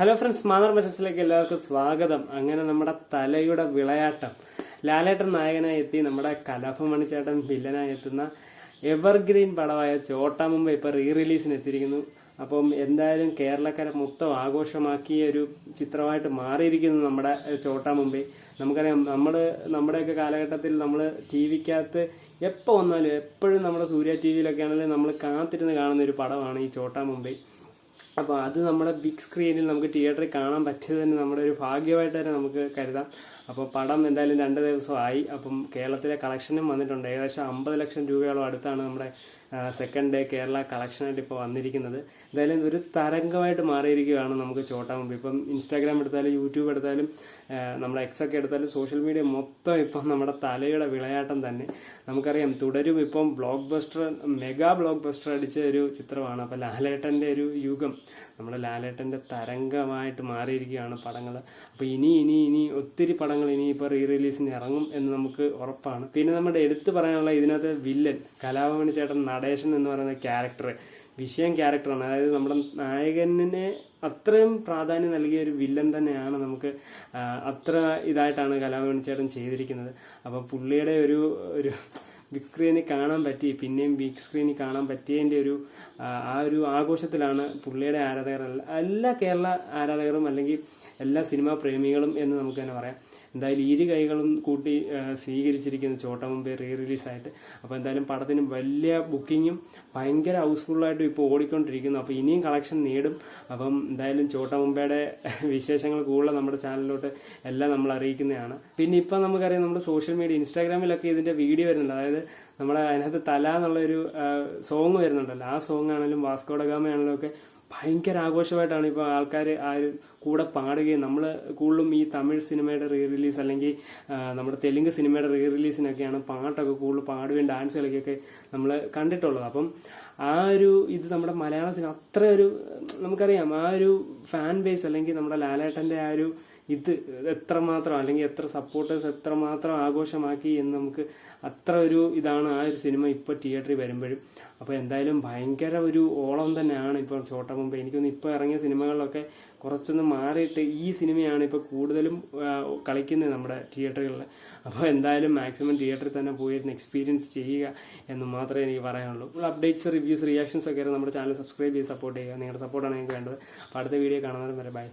Hello friends, mother മെസ്സസിലേക്ക് എല്ലാവർക്കും സ്വാഗതം. അങ്ങനെ നമ്മുടെ തലയുടെ വിളയാട്ടം, ലാലേട്ടൻ നായകനായി എത്തി നമ്മുടെ കലാഭവൻ മണിച്ചേട്ടൻ വില്ലനായി എത്തുന്ന എവർഗ്രീൻ പടമായ ചോട്ടാ മുംബൈ ഇപ്പോൾ റിലീസിന് എത്തിയിരിക്കുന്നു. അപ്പം എന്തായാലും കേരളക്കരെ മൊത്തം ആഘോഷമാക്കിയ ഒരു ചിത്രമായിട്ട് മാറിയിരിക്കുന്നു നമ്മുടെ ചോട്ടാ മുംബൈ. നമുക്കറിയാം, നമ്മുടെയൊക്കെ കാലഘട്ടത്തിൽ നമ്മൾ ടി വിക്കകത്ത് എപ്പോൾ വന്നാലും എപ്പോഴും നമ്മുടെ സൂര്യ ടി വിയിലൊക്കെ ആണെങ്കിലും നമ്മൾ കാത്തിരുന്ന് കാണുന്ന ഒരു പടമാണ് ഈ ചോട്ടാ മുംബൈ. അപ്പോൾ അത് നമ്മുടെ ബിഗ് സ്ക്രീനിൽ നമുക്ക് തിയേറ്ററിൽ കാണാൻ പറ്റിയത് തന്നെ നമ്മുടെ ഒരു ഭാഗ്യമായിട്ട് തന്നെ നമുക്ക് കരുതാം. അപ്പോൾ പടം എന്തായാലും 2 ദിവസമായി. അപ്പം കേരളത്തിലെ കളക്ഷനും വന്നിട്ടുണ്ട്. ഏകദേശം 50 ലക്ഷം രൂപയോളം അടുത്താണ് നമ്മുടെ സെക്കൻഡ് ഡേ കേരള കളക്ഷനായിട്ട് ഇപ്പോൾ വന്നിരിക്കുന്നത്. എന്തായാലും ഒരു തരംഗമായിട്ട് മാറിയിരിക്കുകയാണ് നമുക്ക് ചോട്ടാ മുംബൈ. ഇപ്പം ഇൻസ്റ്റാഗ്രാം എടുത്താലും യൂട്യൂബ് എടുത്താലും നമ്മുടെ എക്സൊക്കെ എടുത്താലും സോഷ്യൽ മീഡിയ മൊത്തം ഇപ്പം നമ്മുടെ തലയുടെ വിളയാട്ടം തന്നെ. നമുക്കറിയാം, തുടരും ഇപ്പം മെഗാ ബ്ലോക്ക് ബസ്റ്റർ അടിച്ച ഒരു ചിത്രമാണ്. അപ്പോൾ ലാലേട്ടൻ്റെ ഒരു യുഗം, നമ്മുടെ ലാലേട്ടൻ്റെ തരംഗമായിട്ട് മാറിയിരിക്കുകയാണ് പടങ്ങൾ. അപ്പോൾ ഇനി ഒത്തിരി പടങ്ങൾ ഇനിയിപ്പോൾ റിലീസിന് ഇറങ്ങും എന്ന് നമുക്ക് ഉറപ്പാണ്. പിന്നെ നമ്മുടെ എടുത്തു പറയാനുള്ള ഇതിനകത്ത് വില്ലൻ കലാഭവൻ മണിച്ചേട്ടൻ നടേശൻ എന്ന് പറയുന്ന വിഷയം ക്യാരക്ടറാണ്. അതായത് നമ്മുടെ നായകനെ അത്രയും പ്രാധാന്യം നൽകിയ ഒരു വില്ലൻ തന്നെയാണ്. നമുക്ക് അത്ര ഇതായിട്ടാണ് കലാഭവൻ മണിച്ചേട്ടൻ ചെയ്തിരിക്കുന്നത്. അപ്പോൾ പുള്ളിയുടെ ഒരു ബിഗ് സ്ക്രീനിൽ കാണാൻ പറ്റി, പിന്നെയും ബിഗ് സ്ക്രീനിൽ കാണാൻ പറ്റിയതിൻ്റെ ആ ഒരു ആഘോഷത്തിലാണ് പുള്ളിയുടെ ആരാധകർ, എല്ലാ കേരള ആരാധകരും അല്ലെങ്കിൽ എല്ലാ സിനിമാ പ്രേമികളും എന്ന് നമുക്ക് തന്നെ പറയാം. എന്തായാലും 2 കൈകളും കൂട്ടി സ്വീകരിച്ചിരിക്കുന്നു ചോട്ടാ മുംബൈ റിലീസായിട്ട്. അപ്പോൾ എന്തായാലും പടത്തിന് വലിയ ബുക്കിങ്ങും ഭയങ്കര ഹൗസ്ഫുള്ളായിട്ടും ഇപ്പോൾ ഓടിക്കൊണ്ടിരിക്കുന്നു. അപ്പോൾ ഇനിയും കളക്ഷൻ നേടും. അപ്പം എന്തായാലും ചോട്ടാ മുംബൈയുടെ വിശേഷങ്ങൾ കൂടുതൽ നമ്മുടെ ചാനലിലോട്ട് എല്ലാം നമ്മൾ അറിയിക്കുന്നതാണ്. പിന്നെ ഇപ്പം നമുക്കറിയാം, നമ്മുടെ സോഷ്യൽ മീഡിയ ഇൻസ്റ്റാഗ്രാമിലൊക്കെ ഇതിൻ്റെ വീഡിയോ വരുന്നുണ്ട്. അതായത് നമ്മുടെ അതിനകത്ത് തല എന്നുള്ളൊരു സോങ് വരുന്നുണ്ടല്ലോ, ആ സോങ് ആണെങ്കിലും വാസ്കോ ഡ ഗാമ ആണെങ്കിലും ഒക്കെ ഭയങ്കര ആഘോഷമായിട്ടാണ് ഇപ്പോൾ ആൾക്കാർ ആ ഒരു കൂടെ പാടുകയും. നമ്മൾ കൂടുതലും ഈ തമിഴ് സിനിമയുടെ റിലീസ് അല്ലെങ്കിൽ നമ്മുടെ തെലുങ്ക് സിനിമയുടെ റിലീസിനൊക്കെയാണ് പാട്ടൊക്കെ കൂടുതൽ പാടുകയും ഡാൻസ് കളിക്കുകയൊക്കെ നമ്മൾ കണ്ടിട്ടുള്ളത്. അപ്പം ആ ഒരു ഇത് നമ്മുടെ മലയാള സിനിമ അത്ര ഒരു നമുക്കറിയാം, ആ ഒരു ഫാൻ ബേസ് അല്ലെങ്കിൽ നമ്മുടെ ലാലേട്ടൻ്റെ ആ ഒരു ഇത് എത്രമാത്രം അല്ലെങ്കിൽ എത്ര സപ്പോർട്ടേഴ്സ് എത്രമാത്രം ആഘോഷമാക്കി എന്ന് നമുക്ക് അത്ര ഒരു ഇതാണ് ആ ഒരു സിനിമ ഇപ്പോൾ തിയേറ്ററിൽ വരുമ്പോഴും. അപ്പോൾ എന്തായാലും ഭയങ്കര ഒരു ഓളം തന്നെയാണ് ഇപ്പോൾ ചോട്ടാ മുംബൈ. എനിക്കൊന്ന് ഇപ്പോൾ ഇറങ്ങിയ സിനിമകളിലൊക്കെ കുറച്ചൊന്ന് മാറിയിട്ട് ഈ സിനിമയാണ് ഇപ്പോൾ കൂടുതലും കളിക്കുന്നത് നമ്മുടെ തിയേറ്ററുകളിൽ. അപ്പോൾ എന്തായാലും മാക്സിമം തിയേറ്ററിൽ തന്നെ പോയിരുന്ന് എക്സ്പീരിയൻസ് ചെയ്യുക എന്ന് മാത്രമേ എനിക്ക് പറയാനുള്ളൂ. അപ്ഡേറ്റ്സ്, റിവ്യൂസ്, റിയാക്ഷൻസ് ഒക്കെ നമ്മുടെ ചാനൽ സബ്സ്ക്രൈബ് ചെയ്ത് സപ്പോർട്ട് ചെയ്യുക. നിങ്ങളുടെ സപ്പോർട്ടാണ് എനിക്ക് വേണ്ടത്. അപ്പോൾ അടുത്ത വീഡിയോ കാണുന്നവരെ ബൈ.